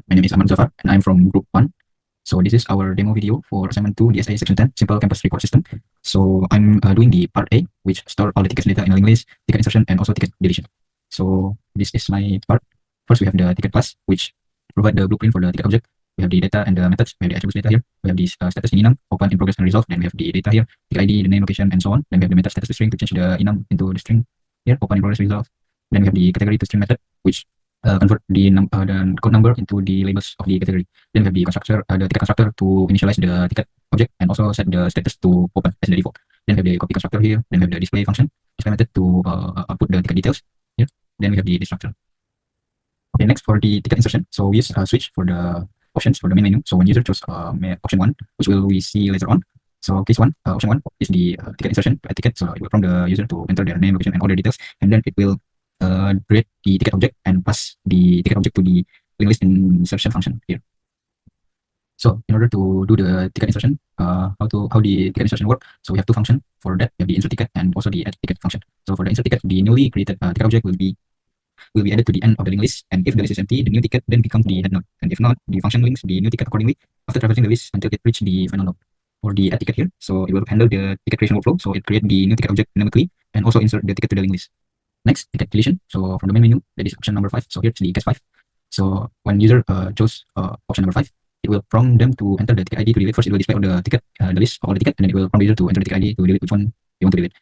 My name is Ahmad Zafar, and I'm from Group 1. So this is our demo video for Assignment 2, DSA Section 10, Simple Campus Report System. So I'm doing the Part A, which store all the tickets data in a linked list, ticket insertion, and also ticket deletion. So this is my part. First, we have the ticket class, which provide the blueprint for the ticket object. We have the data and the methods. We have the attributes data here. We have the status in enum, open, in progress, and resolved. Then we have the data here, ticket ID, the name, location, and so on. Then we have the method status to string to change the enum into the string here, open, in progress, resolved. Then we have the category to string method, which convert the code number into the labels of the category. Then we have the constructor, the ticket constructor to initialize the ticket object and also set the status to open as the default. Then we have the copy constructor here. Then we have the display function, display method to output the ticket details here. Then we have the structure. Okay, next for the ticket insertion. So we use switch for the options for the main menu. So when user choose option 1, which will we see later on. So case 1, option 1 is the ticket insertion to add ticket. So it will prompt the user to enter their name, location, and all the details, and then it will create the ticket object and pass the ticket object to the linked list insertion function here. So in order to do the ticket insertion, how the ticket insertion work? So we have two functions for that. We have the insert ticket and also the add ticket function. So for the insert ticket, the newly created ticket object will be added to the end of the linked list, and if the list is empty, the new ticket then becomes the head node, and if not, the function links the new ticket accordingly after traversing the list until it reaches the final node. For the add ticket here, so it will handle the ticket creation workflow, so it creates the new ticket object dynamically and also insert the ticket to the linked list. Next, ticket deletion. So from the main menu, that is option number 5. So here's the case 5. So when user chose option number 5, it will prompt them to enter the ticket ID to delete. First, it will display all the ticket, the list of all the ticket, and then it will prompt the user to enter the ticket ID to delete which one you want to delete.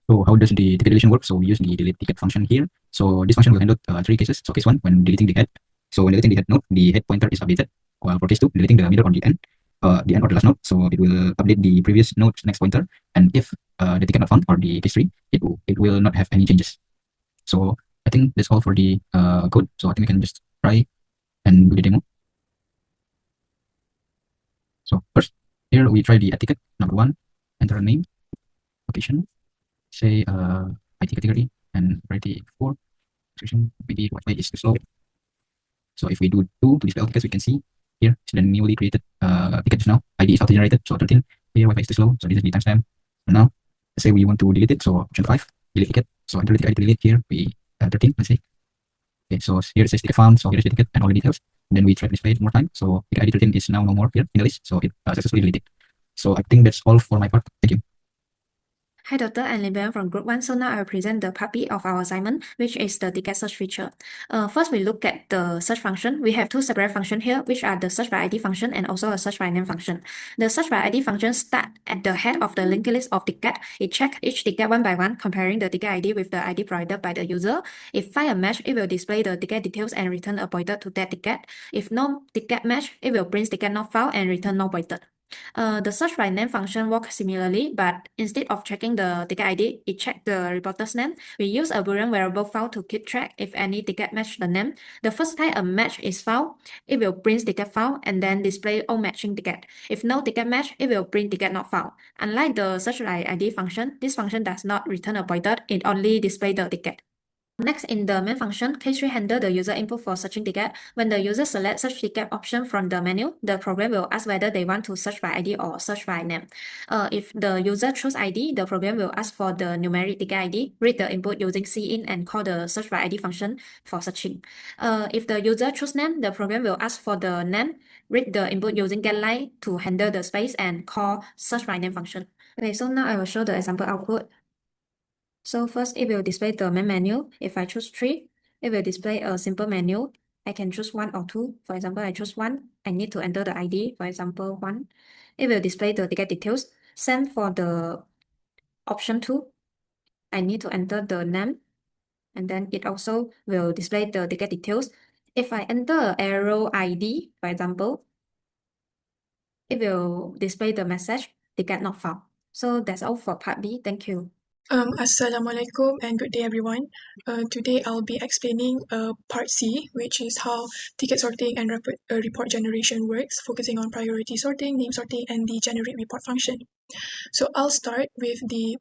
So how does the ticket deletion work? So we use the delete ticket function here. So this function will handle 3 cases. So case 1, when deleting the head. So when deleting the head node, the head pointer is updated. While for case 2, deleting the middle or the end or the last node. So it will update the previous node's next pointer. And if the ticket not found, or the case 3, it will not have any changes. So I think that's all for the code. So I think we can just try and do the demo. So first, here we try the add ticket number 1, enter a name, location, say IT category, and variety 4, description, maybe Wi-Fi is too slow. So if we do 2 to display all tickets, we can see here it's the newly created ticket now. ID is auto-generated, so 13. Here Wi-Fi is too slow, so this is the timestamp. So now, let's say we want to delete it, so option 5, delete ticket. So enter the ticket ID to delete here, we 13, let's say. Okay, so here it says ticket found, so here's the ticket and all the details. Then we try to display it one more time. So ticket ID 13 is now no more here in the list, so it successfully deleted. So I think that's all for my part. Thank you. Hi, Dr. and Libian from Group 1. So now I will present the part B of our assignment, which is the ticket search feature. First, we look at the search function. We have two separate functions here, which are the search by ID function and also a search by name function. The search by ID function starts at the head of the linked list of ticket. It checks each ticket one by one, comparing the ticket ID with the ID provided by the user. If find a match, it will display the ticket details and return a pointer to that ticket. If no ticket match, it will print ticket not found and return no pointer. The search by name function works similarly, but instead of checking the ticket ID, it checks the reporter's name. We use a Boolean variable found to keep track if any ticket match the name. The first time a match is found, it will print ticket found and then display all matching ticket. If no ticket match, it will print ticket not found. Unlike the search by ID function, this function does not return a pointer, it only displays the ticket. Next, in the main function, case 3 handle the user input for searching ticket. When the user selects search ticket option from the menu, the program will ask whether they want to search by ID or search by name. If the user choose ID, the program will ask for the numeric ticket ID, read the input using cin, and call the search by ID function for searching. If the user choose name, the program will ask for the name, read the input using getLine to handle the space, and call search by name function. Okay, so now I will show the example output. So first, it will display the main menu. If I choose 3, it will display a simple menu. I can choose 1 or 2. For example, I choose 1. I need to enter the ID, for example, 1. It will display the ticket details. Same for the option 2. I need to enter the name, and then it also will display the ticket details. If I enter arrow ID, for example, it will display the message, ticket not found. So that's all for part B. Thank you. Assalamualaikum and good day everyone. Today I'll be explaining part C, which is how ticket sorting and report generation works, focusing on priority sorting, name sorting, and the generate report function. So I'll start with the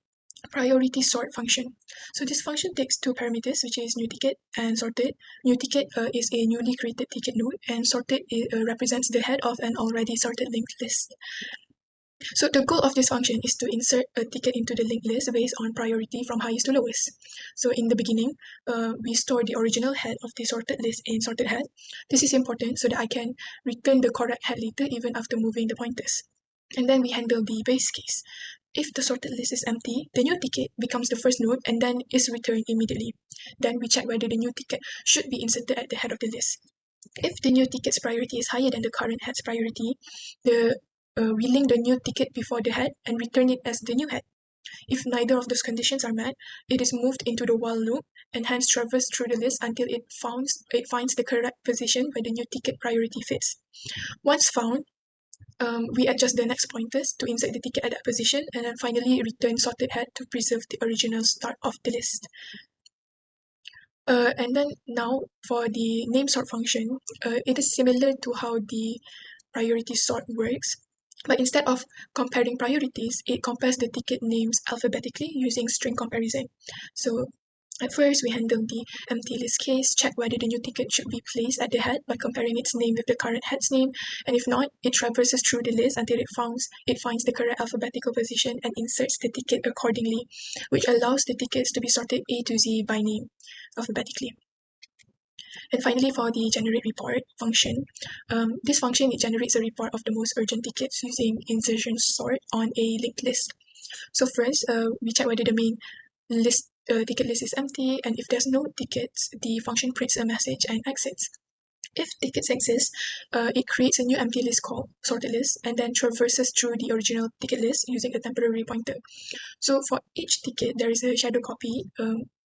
priority sort function. So this function takes two parameters, which is new ticket and sorted. New ticket is a newly created ticket node, and sorted represents the head of an already sorted linked list. So the goal of this function is to insert a ticket into the linked list based on priority from highest to lowest. So in the beginning, we store the original head of the sorted list in sorted head. This is important so that I can return the correct head later even after moving the pointers. And then we handle the base case. If the sorted list is empty, the new ticket becomes the first node and then is returned immediately. Then we check whether the new ticket should be inserted at the head of the list. If the new ticket's priority is higher than the current head's priority, we link the new ticket before the head and return it as the new head. If neither of those conditions are met, it is moved into the while loop and hence traversed through the list until it finds the correct position where the new ticket priority fits. Once found, we adjust the next pointers to insert the ticket at that position and then finally return sorted head to preserve the original start of the list. And then now for the name sort function, it is similar to how the priority sort works. But instead of comparing priorities, it compares the ticket names alphabetically using string comparison. So at first, we handle the empty list case, check whether the new ticket should be placed at the head by comparing its name with the current head's name, and if not, it traverses through the list until it finds the correct alphabetical position and inserts the ticket accordingly, which allows the tickets to be sorted A to Z by name alphabetically. And finally, for the generate report function, this function it generates a report of the most urgent tickets using insertion sort on a linked list. So first, we check whether the main list ticket list is empty, and if there's no tickets, the function prints a message and exits. If tickets exist, it creates a new empty list called sorted list and then traverses through the original ticket list using a temporary pointer. So for each ticket, there is a shadow copy.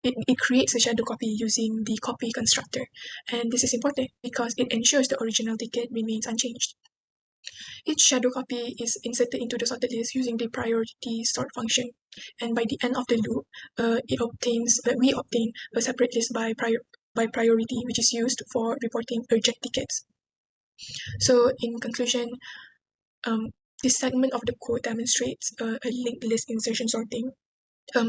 It creates a shadow copy using the copy constructor. And this is important because it ensures the original ticket remains unchanged. Each shadow copy is inserted into the sorted list using the priority sort function. And by the end of the loop, we obtain a separate list by priority, which is used for reporting urgent tickets. So in conclusion, this segment of the code demonstrates a linked list insertion sorting.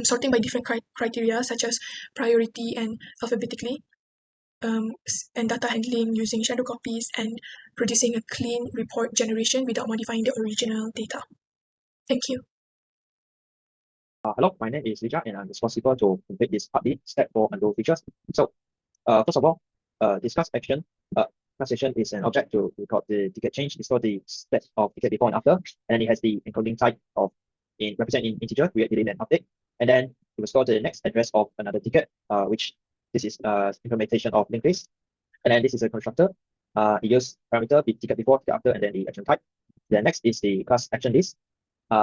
Sorting by different criteria such as priority and alphabetically, and data handling using shadow copies and producing a clean report generation without modifying the original data. Thank you. Hello, my name is Lija and I'm responsible to complete this part D step for undo features. So first of all, this class action transition is an object to record the ticket change. It's for the step of ticket before and after, and then it has the encoding type of represent in integer, create, delete, and update. And then it will store the next address of another ticket, which this is implementation of linked list. And then this is a constructor. It uses parameter ticket before, ticket after, and then the action type. The next is the class action list.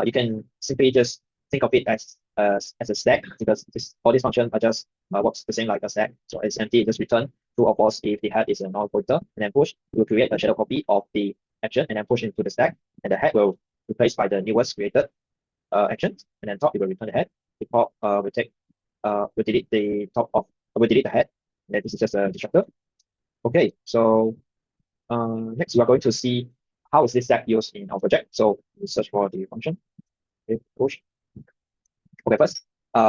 You can simply just think of it as a stack because all these functions are just works the same like a stack. So it's empty, just return true or false if the head is a null pointer, and then push will create a shadow copy of the action and then push into the stack, and the head will be replaced by the newest created action, and then top it will return the head. The top will delete the top of will delete the head, and then this is just a destructor. Okay, so next we are going to see how is this stack used in our project. So we search for the function. Okay, push. Okay, first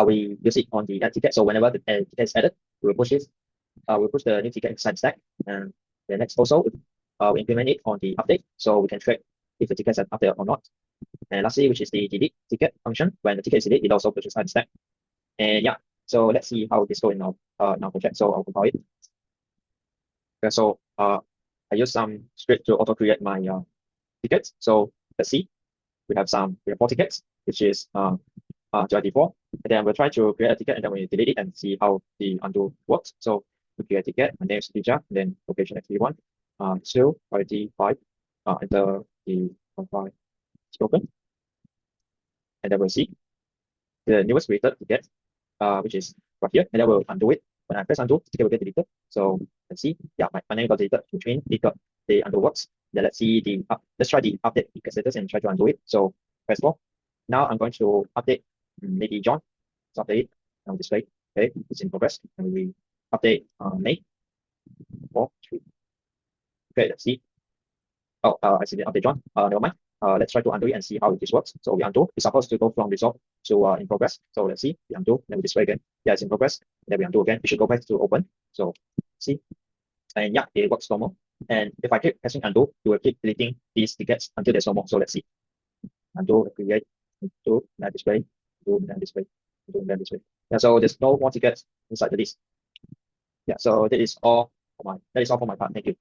we use it on the add ticket. So whenever the ticket is added, we will push this. We'll push the new ticket inside the stack. And the next also we implement it on the update, so we can track if the tickets are updated or not. And lastly, which is the delete ticket function. When the ticket is deleted, it also pushes inside the stack. And yeah, so let's see how this goes in our project. So I'll compile it. Okay, so I use some script to auto create my tickets. So let's see. We have 4 tickets, which is 24. And then we'll try to create a ticket and then we delete it and see how the undo works. So we create a ticket, my name is Lija, and then location x31, 2, priority 5, enter the file is open. And then we'll see the newest created ticket, which is right here, and then we'll undo it. When I press undo, the ticket will get deleted. So let's see. Yeah, my name got deleted, which means it got the undo works. Then let's see let's try the update ticket status and try to undo it. So press 4. Now I'm going to update maybe John. Let's update it. Now display. Okay, it's in progress. And we update May 4, 3. Okay, let's see. Oh, I see the update John. Never mind. Let's try to undo it and see how this works. So we undo. It's supposed to go from resolve to in progress. So let's see. We undo. Then we display again. Yeah, it's in progress. Then we undo again. We should go back to open. So see. And yeah, it works normal. And if I keep pressing undo, it will keep deleting these tickets until there's no more. So let's see. undo, create, undo, then display, undo, then display, undo, then display. Yeah, so there's no more tickets inside the list. Yeah, so that is all for my part. Thank you.